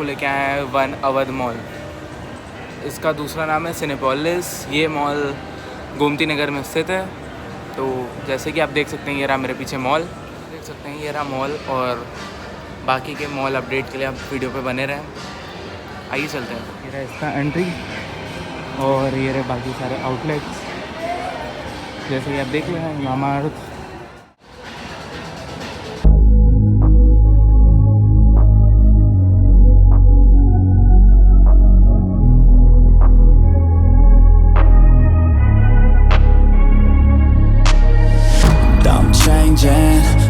आपको लेके आया है वन अवध मॉल। इसका दूसरा नाम है सिनेपोलिस। ये मॉल गोमती नगर में स्थित है। तो जैसे कि आप देख सकते हैं, ये रहा मेरे पीछे मॉल, देख सकते हैं ये रहा मॉल। और बाकी के मॉल अपडेट के लिए आप वीडियो पे बने रहें। आइए चलते हैं। ये रहा इसका एंट्री और ये रहे बाकी सारे आउटलेट्स। जैसे कि आप देख रहे हैं, Mamaearth,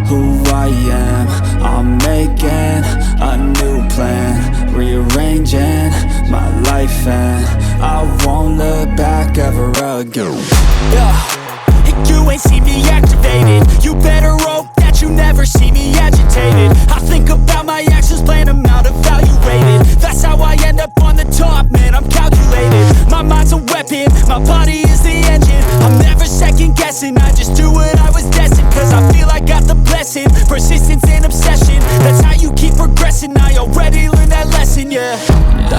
who I am, I'm making a new plan, rearranging my life and I won't look back ever again. Yeah, and you ain't see me activated. You better hope that you never see me agitated. I think about my actions, plan them out, evaluated. That's how I end up on the top, man, I'm calculated. My mind's a weapon, my body is the engine. I'm never second guessing, I just do what I was destined. Cause I feel I got the blessing, persistence and obsession. That's how you keep progressing, I already learned that lesson, yeah.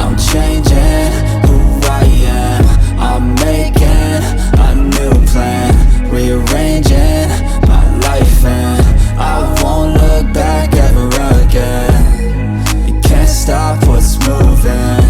I'm changing who I am, I'm making a new plan, rearranging my life and I won't look back ever again. You can't stop what's moving,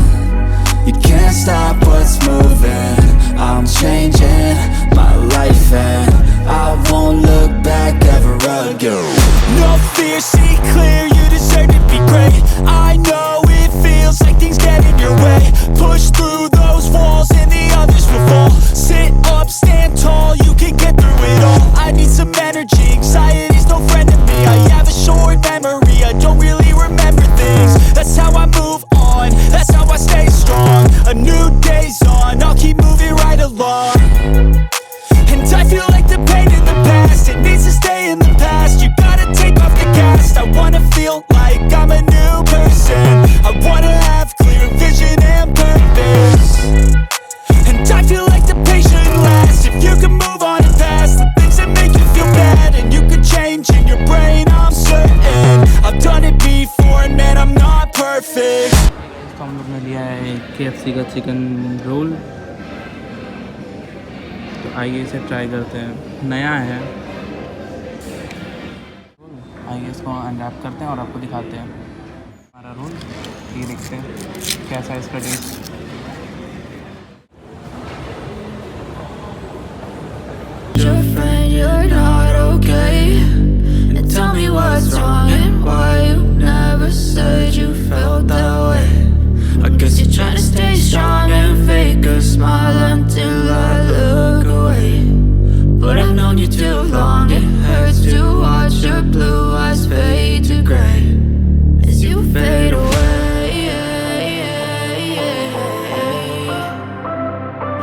you can't stop what's moving. I'm changing my life and I won't look back ever again. No fear, see clear, you deserve to be great. I know it feels like things get in your way. Push through those walls and the others will fall. Sit up, stand tall, you can get through it all. I need some energy, anxiety's no friend to me. I have a short memory, I don't really remember things. That's how I move on, that's how I stay strong. A new day's on, I'll keep moving right along. And I feel like the pain in the past, it needs to stay in the past. You gotta take off the cast. I wanna feel like I'm a new person. I wanna have clear vision and purpose. And I feel like the pain shouldn't last. If you can move on and past the things that make you feel bad, and you could change in your brain, I'm certain. I've done it before and man, I'm not perfect. इसको हम लोग ने लिया है KFC का chicken roll. तो आइए इसे ट्राई करते हैं, नया है। आइए इसको अनरैप करते हैं और आपको दिखाते हैं हमारा रोल। ये देखते हैं कैसा है इसका test. Your friend, you're not okay. And tell me what's wrong and why you never said you felt that way. I guess you're trying to stay strong and fake a smile until I look away. But I've known you too long, it hurts to watch your blue eyes fade to grey as you fade away.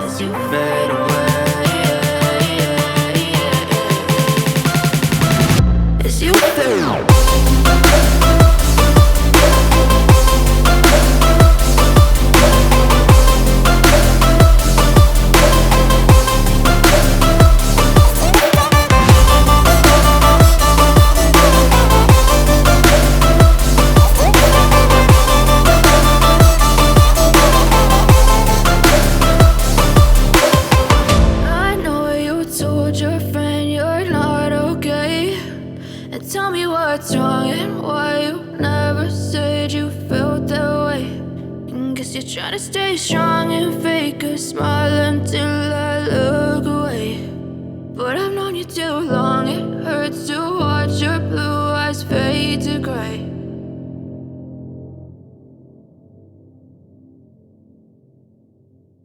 As you fade away. As you fade away. What's wrong and why you never said you felt that way? And guess you're trying to stay strong and fake